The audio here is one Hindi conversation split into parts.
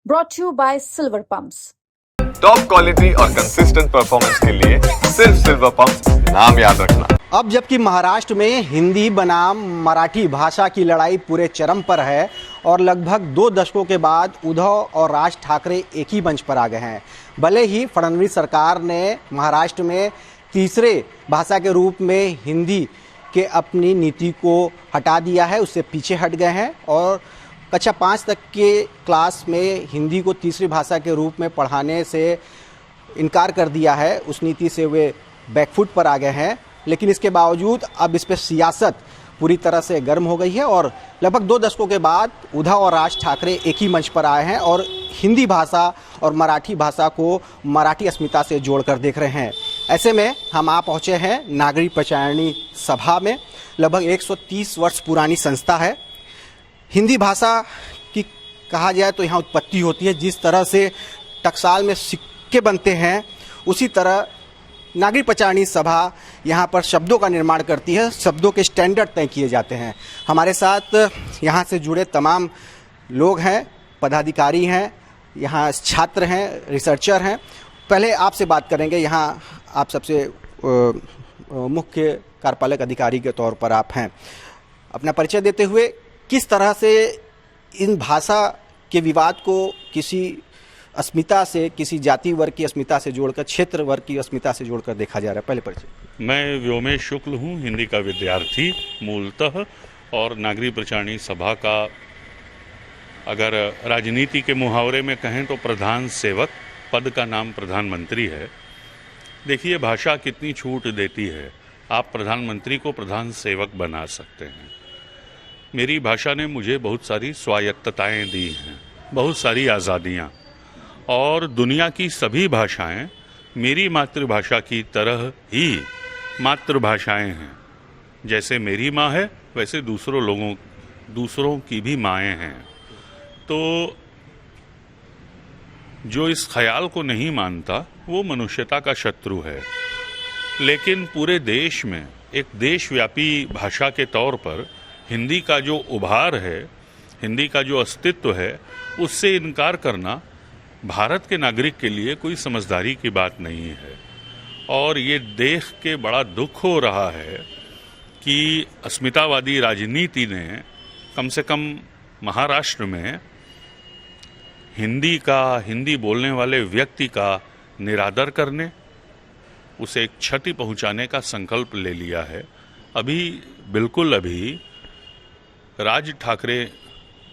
brought to you by Silver Pumps. Top quality और कंसिस्टेंट परफॉर्मेंस के लिए सिर्फ सिल्वर पंप्स, नाम याद रखना। अब जबकि महाराष्ट्र में हिंदी बनाम मराठी भाषा की लड़ाई पूरे चरम पर है और लगभग 2 दशकों के बाद उद्धव और राज ठाकरे एक ही मंच पर आ गए हैं। भले ही फडणवीस सरकार ने महाराष्ट्र में तीसरे भाषा के रूप में हिंदी के अपनी नीति को हटा दिया है, उससे पीछे हट गए हैं और कक्षा 5 तक के क्लास में हिंदी को तीसरी भाषा के रूप में पढ़ाने से इनकार कर दिया है। उस नीति से वे बैकफुट पर आ गए हैं, लेकिन इसके बावजूद अब इस पर सियासत पूरी तरह से गर्म हो गई है और लगभग 2 दशकों के बाद उद्धव और राज ठाकरे एक ही मंच पर आए हैं और हिंदी भाषा और मराठी भाषा को मराठी अस्मिता से जोड़कर देख रहे हैं। ऐसे में हम आ पहुँचे हैं नागरी प्रचारिणी सभा में। लगभग 130 वर्ष पुरानी संस्था है। हिंदी भाषा की कहा जाए तो यहाँ उत्पत्ति होती है। जिस तरह से टकसाल में सिक्के बनते हैं, उसी तरह नागरिक प्रचारिणी सभा यहाँ पर शब्दों का निर्माण करती है, शब्दों के स्टैंडर्ड तय किए जाते हैं। हमारे साथ यहाँ से जुड़े तमाम लोग हैं, पदाधिकारी हैं, यहाँ छात्र हैं, रिसर्चर हैं। पहले आपसे बात करेंगे। यहाँ आप सबसे मुख्य कार्यपालक अधिकारी के तौर पर आप हैं। अपना परिचय देते हुए किस तरह से इन भाषा के विवाद को किसी अस्मिता से, किसी जाति वर्ग की अस्मिता से जोड़कर, क्षेत्र वर्ग की अस्मिता से जोड़कर देखा जा रहा है? पहले परिचय। मैं व्योमेश शुक्ल हूँ, हिंदी का विद्यार्थी मूलतः, और नागरिक प्रचारिणी सभा का अगर राजनीति के मुहावरे में कहें तो प्रधान सेवक, पद का नाम प्रधानमंत्री है। देखिए भाषा कितनी छूट देती है। आप प्रधानमंत्री को प्रधान सेवक बना सकते हैं। मेरी भाषा ने मुझे बहुत सारी स्वायत्तताएं दी हैं, बहुत सारी आज़ादियाँ, और दुनिया की सभी भाषाएं मेरी मातृभाषा की तरह ही मातृभाषाएं हैं। जैसे मेरी माँ है वैसे दूसरों की भी माएँ हैं। तो जो इस ख्याल को नहीं मानता वो मनुष्यता का शत्रु है। लेकिन पूरे देश में एक देशव्यापी भाषा के तौर पर हिंदी का जो उभार है, हिंदी का जो अस्तित्व है, उससे इनकार करना भारत के नागरिक के लिए कोई समझदारी की बात नहीं है। और ये देख के बड़ा दुख हो रहा है कि अस्मितावादी राजनीति ने कम से कम महाराष्ट्र में हिंदी बोलने वाले व्यक्ति का निरादर करने, उसे एक क्षति पहुंचाने का संकल्प ले लिया है। अभी राज ठाकरे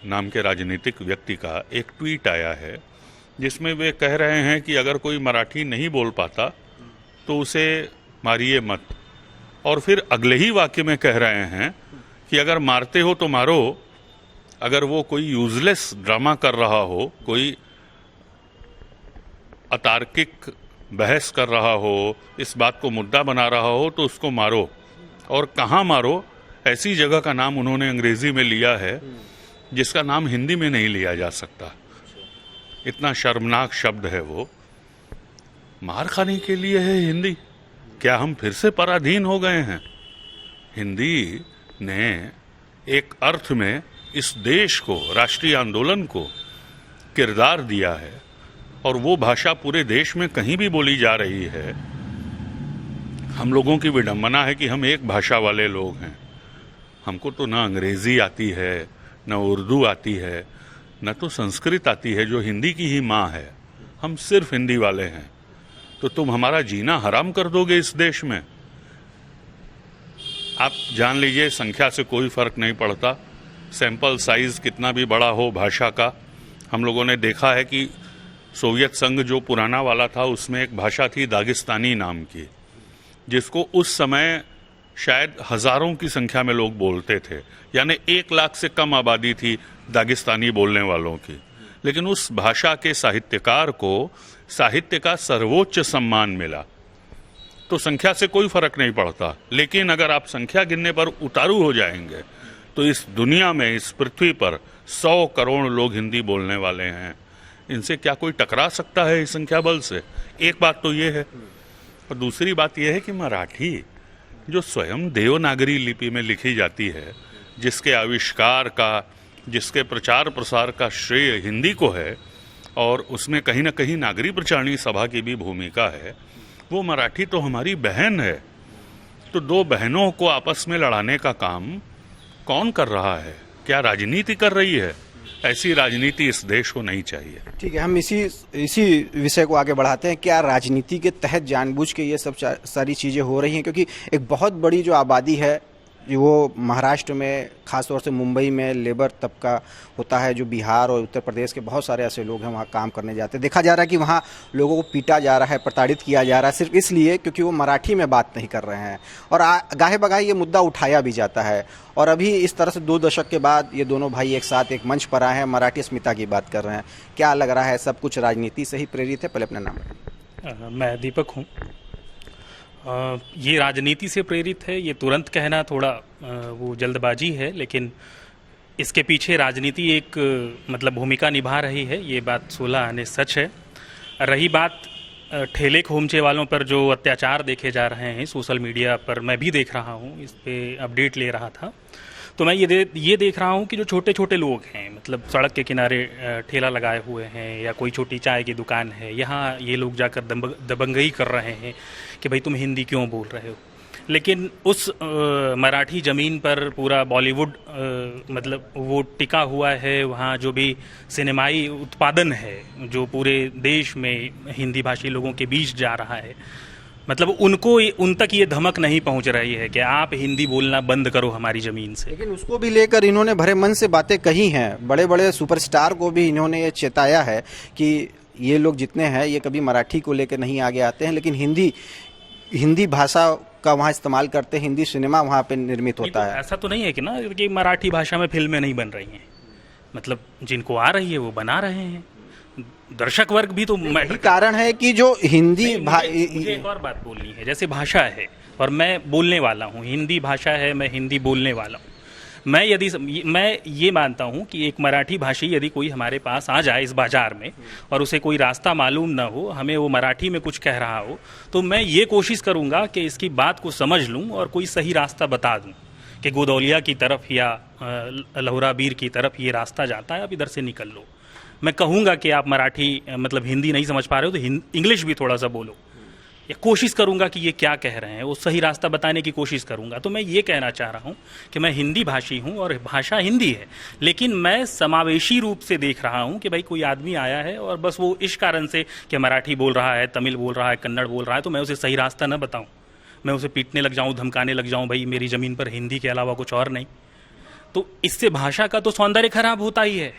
नाम के राजनीतिक व्यक्ति का एक ट्वीट आया है जिसमें वे कह रहे हैं कि अगर कोई मराठी नहीं बोल पाता तो उसे मारिए मत, और फिर अगले ही वाक्य में कह रहे हैं कि अगर मारते हो तो मारो। अगर वो कोई यूजलेस ड्रामा कर रहा हो, कोई अतार्किक बहस कर रहा हो, इस बात को मुद्दा बना रहा हो, तो उसको मारो। और कहाँ मारो? ऐसी जगह का नाम उन्होंने अंग्रेजी में लिया है जिसका नाम हिंदी में नहीं लिया जा सकता। इतना शर्मनाक शब्द है वो। मार खाने के लिए है हिंदी? क्या हम फिर से पराधीन हो गए हैं? हिंदी ने एक अर्थ में इस देश को, राष्ट्रीय आंदोलन को किरदार दिया है, और वो भाषा पूरे देश में कहीं भी बोली जा रही है। हम लोगों की विडंबना है कि हम एक भाषा वाले लोग हैं। हमको तो ना अंग्रेजी आती है, न उर्दू आती है, न तो संस्कृत आती है जो हिंदी की ही माँ है। हम सिर्फ हिंदी वाले हैं। तो तुम हमारा जीना हराम कर दोगे इस देश में? आप जान लीजिए, संख्या से कोई फर्क नहीं पड़ता। सैंपल साइज कितना भी बड़ा हो भाषा का, हम लोगों ने देखा है कि सोवियत संघ जो पुराना वाला था उसमें एक भाषा थी दागिस्तानी नाम की, जिसको उस समय शायद हजारों की संख्या में लोग बोलते थे। यानी 1 लाख से कम आबादी थी दागिस्तानी बोलने वालों की। लेकिन उस भाषा के साहित्यकार को साहित्य का सर्वोच्च सम्मान मिला। तो संख्या से कोई फर्क नहीं पड़ता। लेकिन अगर आप संख्या गिनने पर उतारू हो जाएंगे तो इस दुनिया में, इस पृथ्वी पर 100 करोड़ लोग हिंदी बोलने वाले हैं। इनसे क्या कोई टकरा सकता है इस संख्या बल से? एक बात तो ये है। और दूसरी बात यह है कि मराठी जो स्वयं देवनागरी लिपि में लिखी जाती है, जिसके आविष्कार का, जिसके प्रचार प्रसार का श्रेय हिंदी को है, और उसमें कहीं ना कहीं नागरी प्रचारणी सभा की भी भूमिका है। वो मराठी तो हमारी बहन है, तो दो बहनों को आपस में लड़ाने का काम कौन कर रहा है? क्या राजनीति कर रही है? ऐसी राजनीति इस देश को नहीं चाहिए। ठीक है, हम इसी विषय को आगे बढ़ाते हैं। क्या राजनीति के तहत जानबूझ के ये सब सारी चीज़ें हो रही हैं? क्योंकि एक बहुत बड़ी जो आबादी है वो महाराष्ट्र में, खासतौर से मुंबई में लेबर तबका होता है, जो बिहार और उत्तर प्रदेश के बहुत सारे ऐसे लोग हैं वहाँ काम करने जाते हैं। देखा जा रहा है कि वहाँ लोगों को पीटा जा रहा है, प्रताड़ित किया जा रहा है, सिर्फ इसलिए क्योंकि वो मराठी में बात नहीं कर रहे हैं। और गाहे बगाहे ये मुद्दा उठाया भी जाता है। और अभी इस तरह से 2 दशक के बाद ये दोनों भाई एक साथ एक मंच पर आए हैं, मराठी अस्मिता की बात कर रहे हैं। क्या लग रहा है, सब कुछ राजनीति से ही प्रेरित है? पहले अपना नाम बताइए। मैं दीपक हूँ। ये राजनीति से प्रेरित है, ये तुरंत कहना थोड़ा वो जल्दबाजी है, लेकिन इसके पीछे राजनीति एक मतलब भूमिका निभा रही है, ये बात 16 आने सच है। रही बात ठेले खोमचे वालों पर जो अत्याचार देखे जा रहे हैं सोशल मीडिया पर, मैं भी देख रहा हूँ, इस पे अपडेट ले रहा था, तो मैं ये देख रहा हूँ कि जो छोटे छोटे लोग हैं, मतलब सड़क के किनारे ठेला लगाए हुए हैं या कोई छोटी चाय की दुकान है, यहाँ ये लोग जाकर दबंगई कर रहे हैं कि भाई तुम हिंदी क्यों बोल रहे हो। लेकिन उस मराठी ज़मीन पर पूरा बॉलीवुड मतलब वो टिका हुआ है। वहाँ जो भी सिनेमाई उत्पादन है जो पूरे देश में हिंदी भाषी लोगों के बीच जा रहा है, मतलब उन तक ये धमक नहीं पहुंच रही है कि आप हिंदी बोलना बंद करो हमारी ज़मीन से। लेकिन उसको भी लेकर इन्होंने भरे मन से बातें कही हैं। बड़े बड़े सुपरस्टार को भी इन्होंने ये चेताया है कि ये लोग जितने हैं ये कभी मराठी को लेकर नहीं आगे आते हैं, लेकिन हिंदी भाषा का वहाँ इस्तेमाल करते हैं, हिंदी सिनेमा वहाँ पे निर्मित होता है। ऐसा तो नहीं है कि ना कि मराठी भाषा में फिल्में नहीं बन रही हैं, मतलब जिनको आ रही है वो बना रहे हैं। दर्शक वर्ग भी तो यही कारण है कि जो हिंदी मुझे एक और बात बोलनी है, जैसे भाषा है और मैं बोलने वाला हूँ, हिंदी भाषा है, मैं हिंदी बोलने वाला हूँ। मैं ये मानता हूँ कि एक मराठी भाषी यदि कोई हमारे पास आ जाए इस बाजार में और उसे कोई रास्ता मालूम ना हो, हमें वो मराठी में कुछ कह रहा हो, तो मैं ये कोशिश करूँगा कि इसकी बात को समझ लूँ और कोई सही रास्ता बता दूँ कि गोदौलिया की तरफ या लहुराबीर की तरफ ये रास्ता जाता है, आप इधर से निकल लो। मैं कहूँगा कि आप मराठी मतलब हिंदी नहीं समझ पा रहे हो तो इंग्लिश भी थोड़ा सा बोलो, या कोशिश करूँगा कि ये क्या कह रहे हैं, वो सही रास्ता बताने की कोशिश करूँगा। तो मैं ये कहना चाह रहा हूँ कि मैं हिंदी भाषी हूँ और भाषा हिंदी है, लेकिन मैं समावेशी रूप से देख रहा हूँ कि भाई कोई आदमी आया है और बस वो इस कारण से कि मराठी बोल रहा है, तमिल बोल रहा है, कन्नड़ बोल रहा है, तो मैं उसे सही रास्ता न बताऊँ, मैं उसे पीटने लग जाऊँ, धमकाने लग जाऊँ, भाई मेरी ज़मीन पर हिंदी के अलावा कुछ और नहीं। तो इससे भाषा का तो सौंदर्य खराब होता ही है।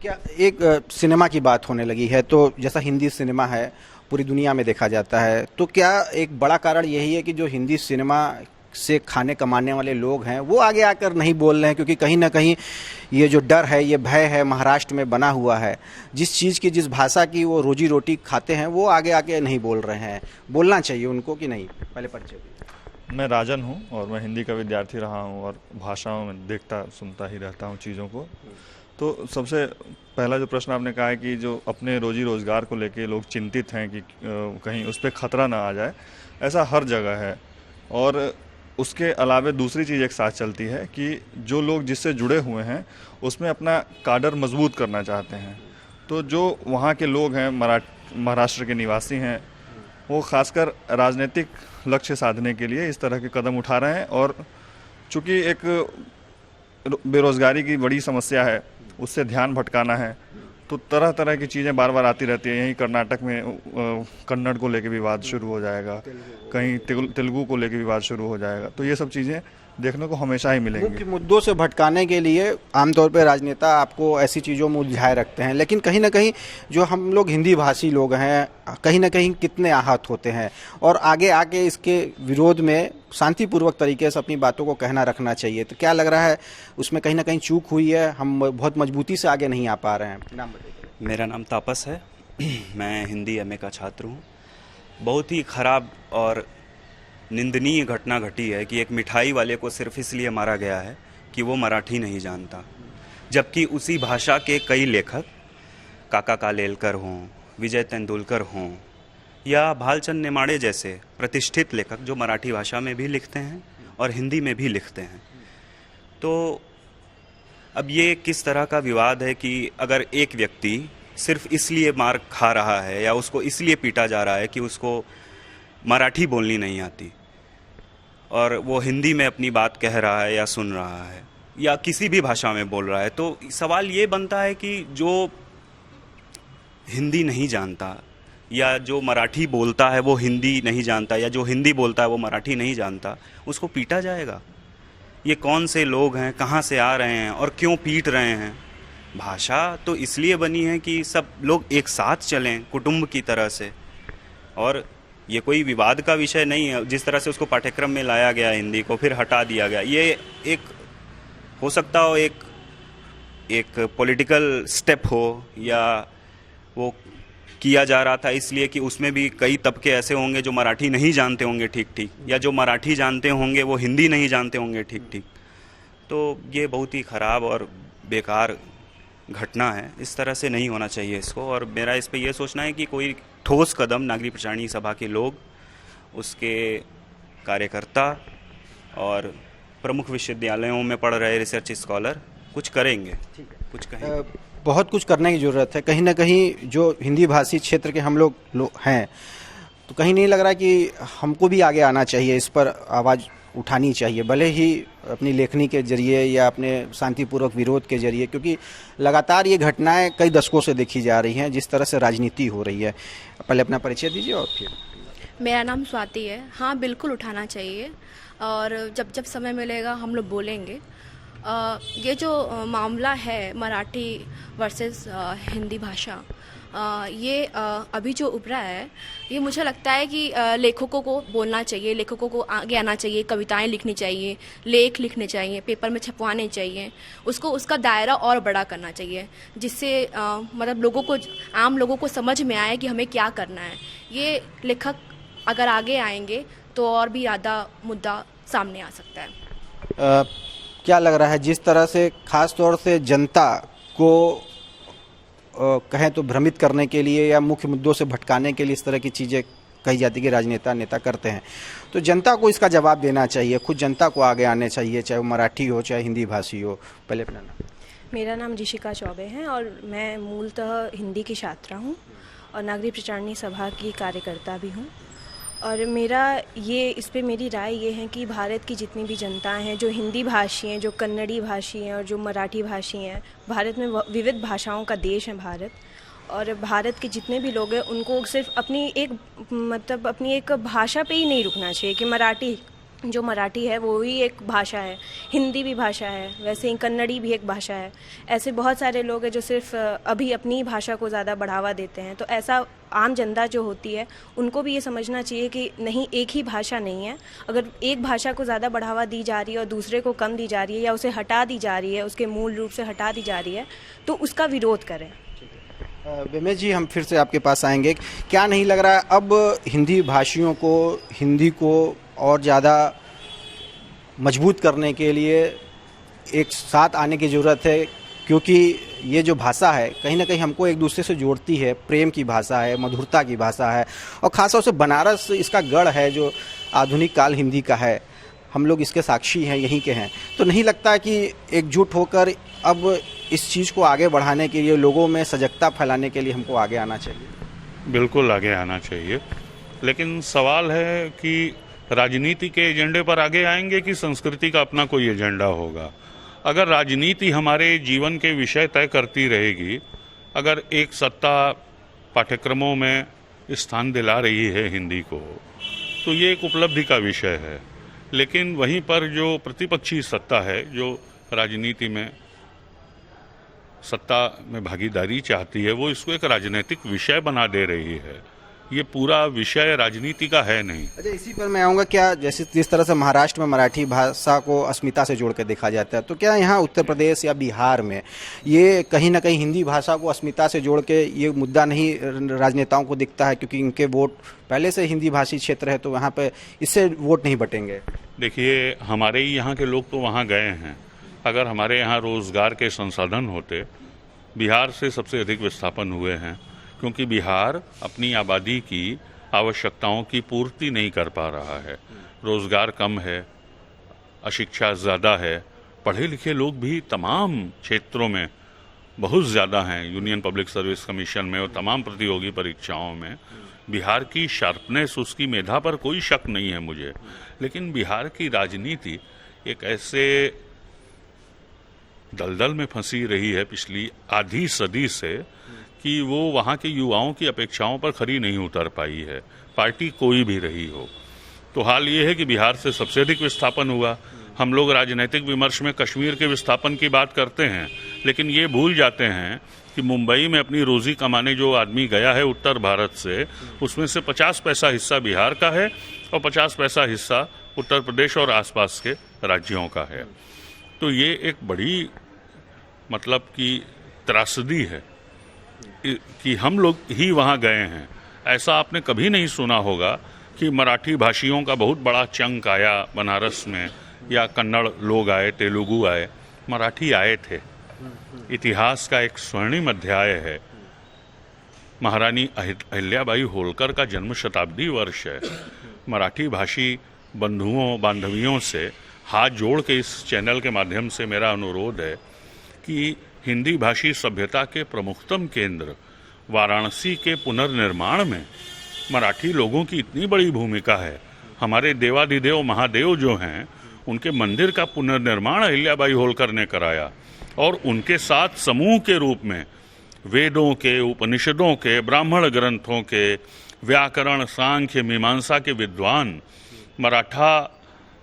क्या एक सिनेमा की बात होने लगी है, तो जैसा हिंदी सिनेमा है पूरी दुनिया में देखा जाता है, तो क्या एक बड़ा कारण यही है कि जो हिंदी सिनेमा से खाने कमाने वाले लोग हैं वो आगे आकर नहीं बोल रहे हैं? क्योंकि कहीं ना कहीं ये जो डर है, ये भय है, महाराष्ट्र में बना हुआ है, जिस चीज़ की, जिस भाषा की वो रोजी रोटी खाते हैं, वो आगे आके नहीं बोल रहे हैं। बोलना चाहिए उनको कि नहीं? पहले परिचय। मैं राजन हूँ और मैं हिंदी का विद्यार्थी रहा हूँ और भाषाओं में देखता सुनता ही रहता हूँ चीज़ों को। तो सबसे पहला जो प्रश्न आपने कहा है कि जो अपने रोजी रोज़गार को लेके लोग चिंतित हैं कि कहीं उस पर ख़तरा ना आ जाए, ऐसा हर जगह है। और उसके अलावा दूसरी चीज़ एक साथ चलती है कि जो लोग जिससे जुड़े हुए हैं उसमें अपना काडर मजबूत करना चाहते हैं। तो जो वहाँ के लोग हैं, महाराष्ट्र के निवासी हैं, वो खासकर राजनीतिक लक्ष्य साधने के लिए इस तरह के कदम उठा रहे हैं। और चूँकि एक बेरोज़गारी की बड़ी समस्या है, उससे ध्यान भटकाना है, तो तरह तरह की चीज़ें बार बार आती रहती है। यहीं कर्नाटक में कन्नड़ को लेके विवाद शुरू हो जाएगा, कहीं तेलुगु को लेके विवाद शुरू हो जाएगा। तो ये सब चीज़ें देखने को हमेशा ही मिलेंगी। मुख्य मुद्दों से भटकाने के लिए आमतौर पर राजनेता आपको ऐसी चीज़ों में उलझाए रखते हैं, लेकिन कहीं ना कहीं जो हम लोग हिंदी भाषी लोग हैं, कहीं ना कहीं कितने आहत होते हैं। और आगे आके इसके विरोध में शांतिपूर्वक तरीके से अपनी बातों को कहना रखना चाहिए। तो क्या लग रहा है उसमें कहीं ना कहीं चूक हुई है, हम बहुत मजबूती से आगे नहीं आ पा रहे हैं? नाम बताइए। मेरा नाम तापस है, मैं हिंदी एमए का छात्र हूँ। बहुत ही ख़राब और निंदनीय घटना घटी है कि एक मिठाई वाले को सिर्फ इसलिए मारा गया है कि वो मराठी नहीं जानता, जबकि उसी भाषा के कई लेखक, काका कालेलकर हों, विजय तेंदुलकर हों या भालचंद नेमाड़े जैसे प्रतिष्ठित लेखक जो मराठी भाषा में भी लिखते हैं और हिंदी में भी लिखते हैं। तो अब ये किस तरह का विवाद है कि अगर एक व्यक्ति सिर्फ इसलिए मार खा रहा है या उसको इसलिए पीटा जा रहा है कि उसको मराठी बोलनी नहीं आती और वो हिंदी में अपनी बात कह रहा है या सुन रहा है या किसी भी भाषा में बोल रहा है, तो सवाल ये बनता है कि जो हिंदी नहीं जानता या जो मराठी बोलता है वो हिंदी नहीं जानता या जो हिंदी बोलता है वो मराठी नहीं जानता, उसको पीटा जाएगा। ये कौन से लोग हैं, कहाँ से आ रहे हैं और क्यों पीट रहे हैं? भाषा तो इसलिए बनी है कि सब लोग एक साथ चलें कुटुंब की तरह से, और ये कोई विवाद का विषय नहीं है। जिस तरह से उसको पाठ्यक्रम में लाया गया हिंदी को फिर हटा दिया गया, ये एक हो सकता हो एक पॉलिटिकल स्टेप हो या वो किया जा रहा था इसलिए कि उसमें भी कई तबके ऐसे होंगे जो मराठी नहीं जानते होंगे ठीक ठीक, या जो मराठी जानते होंगे वो हिंदी नहीं जानते होंगे ठीक ठीक। तो ये बहुत ही ख़राब और बेकार घटना है, इस तरह से नहीं होना चाहिए इसको। और मेरा इस पे ये सोचना है कि कोई ठोस कदम नागरिक प्रचारणी सभा के लोग, उसके कार्यकर्ता और प्रमुख विश्वविद्यालयों में पढ़ रहे रिसर्च स्कॉलर कुछ करेंगे, कुछ कहेंगे। बहुत कुछ करने की ज़रूरत है। कहीं ना कहीं जो हिंदी भाषी क्षेत्र के हम लोग हैं, तो कहीं नहीं लग रहा कि हमको भी आगे आना चाहिए, इस पर आवाज़ उठानी चाहिए, भले ही अपनी लेखनी के जरिए या अपने शांतिपूर्वक विरोध के जरिए, क्योंकि लगातार ये घटनाएं कई दशकों से देखी जा रही हैं, जिस तरह से राजनीति हो रही है। पहले अपना परिचय दीजिए और फिर। मेरा नाम स्वाति है। हाँ, बिल्कुल उठाना चाहिए और जब जब समय मिलेगा हम लोग बोलेंगे। ये जो मामला है मराठी वर्सेस हिंदी भाषा, ये अभी जो उभरा है, ये मुझे लगता है कि लेखकों को बोलना चाहिए, लेखकों को आगे आना चाहिए, कविताएं लिखनी चाहिए, लेख लिखने चाहिए, पेपर में छपवाने चाहिए, उसको उसका दायरा और बड़ा करना चाहिए, जिससे मतलब लोगों को, आम लोगों को समझ में आए कि हमें क्या करना है। ये लेखक अगर आगे आएंगे तो और भी ज़्यादा मुद्दा सामने आ सकता है। क्या लग रहा है, जिस तरह से खास तौर से जनता को कहें तो भ्रमित करने के लिए या मुख्य मुद्दों से भटकाने के लिए इस तरह की चीज़ें कही जाती है कि राजनेता नेता करते हैं, तो जनता को इसका जवाब देना चाहिए, खुद जनता को आगे आने चाहिए, चाहे वो मराठी हो चाहे हिंदी भाषी हो। पहले अपना नाम। मेरा नाम ऋषिका चौबे है और मैं मूलतः हिंदी की छात्रा हूँ और नागरिक प्रचारणी सभा की कार्यकर्ता भी हूँ। और मेरा ये, इस पे मेरी राय ये है कि भारत की जितनी भी जनता हैं, जो हिंदी भाषी हैं, जो कन्नड़ी भाषी हैं और जो मराठी भाषी हैं, भारत में विविध भाषाओं का देश है भारत, और भारत के जितने भी लोग हैं उनको सिर्फ अपनी एक भाषा पे ही नहीं रुकना चाहिए कि जो मराठी है वो ही एक भाषा है, हिंदी भी भाषा है, वैसे ही कन्नड़ी भी एक भाषा है। ऐसे बहुत सारे लोग हैं जो सिर्फ अभी अपनी भाषा को ज़्यादा बढ़ावा देते हैं। तो ऐसा आम जनता जो होती है उनको भी ये समझना चाहिए कि नहीं, एक ही भाषा नहीं है। अगर एक भाषा को ज़्यादा बढ़ावा दी जा रही है और दूसरे को कम दी जा रही है या उसे हटा दी जा रही है, उसके मूल रूप से हटा दी जा रही है, तो उसका विरोध करें। बेमेश जी, हम फिर से आपके पास आएंगे। क्या नहीं लग रहा है अब हिंदी भाषियों को, हिंदी को और ज़्यादा मजबूत करने के लिए एक साथ आने की ज़रूरत है, क्योंकि ये जो भाषा है कहीं ना कहीं हमको एक दूसरे से जोड़ती है, प्रेम की भाषा है, मधुरता की भाषा है, और ख़ासतौर से बनारस इसका गढ़ है जो आधुनिक काल हिंदी का है। हम लोग इसके साक्षी हैं, यहीं के हैं। तो नहीं लगता कि एकजुट होकर अब इस चीज़ को आगे बढ़ाने के लिए, लोगों में सजगता फैलाने के लिए हमको आगे आना चाहिए? बिल्कुल आगे आना चाहिए, लेकिन सवाल है कि राजनीति के एजेंडे पर आगे आएंगे कि संस्कृति का अपना कोई एजेंडा होगा। अगर राजनीति हमारे जीवन के विषय तय करती रहेगी, अगर एक सत्ता पाठ्यक्रमों में स्थान दिला रही है हिंदी को, तो ये एक उपलब्धि का विषय है। लेकिन वहीं पर जो प्रतिपक्षी सत्ता है, जो राजनीति में सत्ता में भागीदारी चाहती है, वो इसको एक राजनीतिक विषय बना दे रही है। ये पूरा विषय राजनीति का है नहीं। अच्छा, इसी पर मैं आऊँगा। क्या जैसे जिस तरह से महाराष्ट्र में मराठी भाषा को अस्मिता से जोड़ कर देखा जाता है, तो क्या यहाँ उत्तर प्रदेश या बिहार में ये कहीं ना कहीं हिंदी भाषा को अस्मिता से जोड़ के ये मुद्दा नहीं राजनेताओं को दिखता है, क्योंकि इनके वोट पहले से हिंदी भाषी क्षेत्र है, तो वहाँ पर इससे वोट नहीं बटेंगे? देखिए, हमारे ही यहाँ के लोग तो वहाँ गए हैं। अगर हमारे यहाँ रोज़गार के संसाधन होते, बिहार से सबसे अधिक विस्थापन हुए हैं, क्योंकि बिहार अपनी आबादी की आवश्यकताओं की पूर्ति नहीं कर पा रहा है। रोज़गार कम है, अशिक्षा ज़्यादा है, पढ़े लिखे लोग भी तमाम क्षेत्रों में बहुत ज़्यादा हैं यूनियन पब्लिक सर्विस कमीशन में और तमाम प्रतियोगी परीक्षाओं में। बिहार की शार्पनेस, उसकी मेधा पर कोई शक नहीं है मुझे, लेकिन बिहार की राजनीति एक ऐसे दलदल में फंसी रही है पिछली आधी सदी से कि वो वहाँ के युवाओं की अपेक्षाओं पर खरी नहीं उतर पाई है, पार्टी कोई भी रही हो। तो हाल ये है कि बिहार से सबसे अधिक विस्थापन हुआ। हम लोग राजनीतिक विमर्श में कश्मीर के विस्थापन की बात करते हैं, लेकिन ये भूल जाते हैं कि मुंबई में अपनी रोजी कमाने जो आदमी गया है उत्तर भारत से, उसमें से 50 पैसा हिस्सा बिहार का है और 50 पैसा हिस्सा उत्तर प्रदेश और आसपास के राज्यों का है। तो ये एक बड़ी मतलब कि त्रासदी है कि हम लोग ही वहाँ गए हैं। ऐसा आपने कभी नहीं सुना होगा कि मराठी भाषियों का बहुत बड़ा चंक आया बनारस में, या कन्नड़ लोग आए, तेलुगु आए। मराठी आए थे। इतिहास का एक स्वर्णिम अध्याय है। महारानी अहिल्याबाई होलकर का जन्म शताब्दी वर्ष है। मराठी भाषी बंधुओं बांधवियों से हाथ जोड़ के इस चैनल के माध्यम से मेरा अनुरोध है कि हिंदी भाषी सभ्यता के प्रमुखतम केंद्र वाराणसी के पुनर्निर्माण में मराठी लोगों की इतनी बड़ी भूमिका है। हमारे देवाधिदेव महादेव जो हैं, उनके मंदिर का पुनर्निर्माण अहिल्याबाई होलकर ने कराया और उनके साथ समूह के रूप में वेदों के, उपनिषदों के, ब्राह्मण ग्रंथों के, व्याकरण, सांख्य, मीमांसा के विद्वान मराठा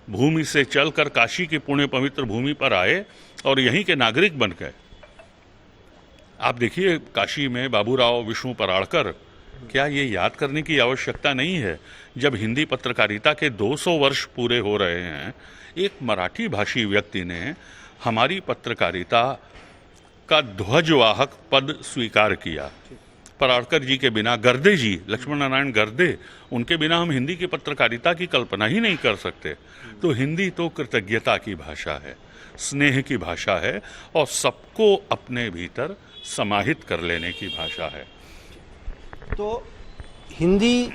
भूमि से चलकर काशी की पुण्य पवित्र भूमि पर आए और यहीं के नागरिक बन गए। आप देखिए काशी में बाबूराव विष्णु पराड़कर, क्या ये याद करने की आवश्यकता नहीं है जब हिंदी पत्रकारिता के 200 वर्ष पूरे हो रहे हैं, एक मराठी भाषी व्यक्ति ने हमारी पत्रकारिता का ध्वजवाहक पद स्वीकार किया। पराड़कर जी के बिना, गर्दे जी, लक्ष्मण नारायण गर्दे, उनके बिना हम हिंदी की पत्रकारिता की कल्पना ही नहीं कर सकते। तो हिंदी तो कृतज्ञता की भाषा है, स्नेह की भाषा है और सबको अपने भीतर समाहित कर लेने की भाषा है। तो हिंदी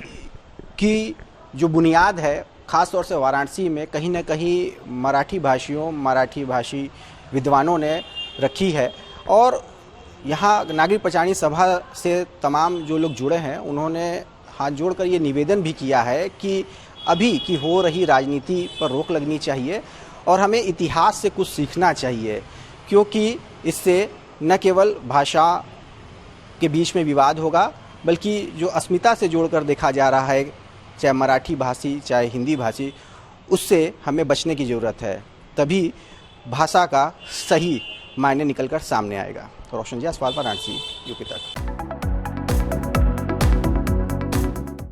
की जो बुनियाद है, ख़ास तौर से वाराणसी में कहीं न कहीं मराठी भाषियों, मराठी भाषी विद्वानों ने रखी है। और यहाँ नागरिक प्रचारणी सभा से तमाम जो लोग जुड़े हैं, उन्होंने हाथ जोड़कर ये निवेदन भी किया है कि अभी की हो रही राजनीति पर रोक लगनी चाहिए और हमें इतिहास से कुछ सीखना चाहिए, क्योंकि इससे न केवल भाषा के बीच में विवाद होगा, बल्कि जो अस्मिता से जोड़कर देखा जा रहा है, चाहे मराठी भाषी चाहे हिंदी भाषी, उससे हमें बचने की ज़रूरत है। तभी भाषा का सही मायने निकलकर सामने आएगा। रोशन जी, वाराणसी, यूपी तक।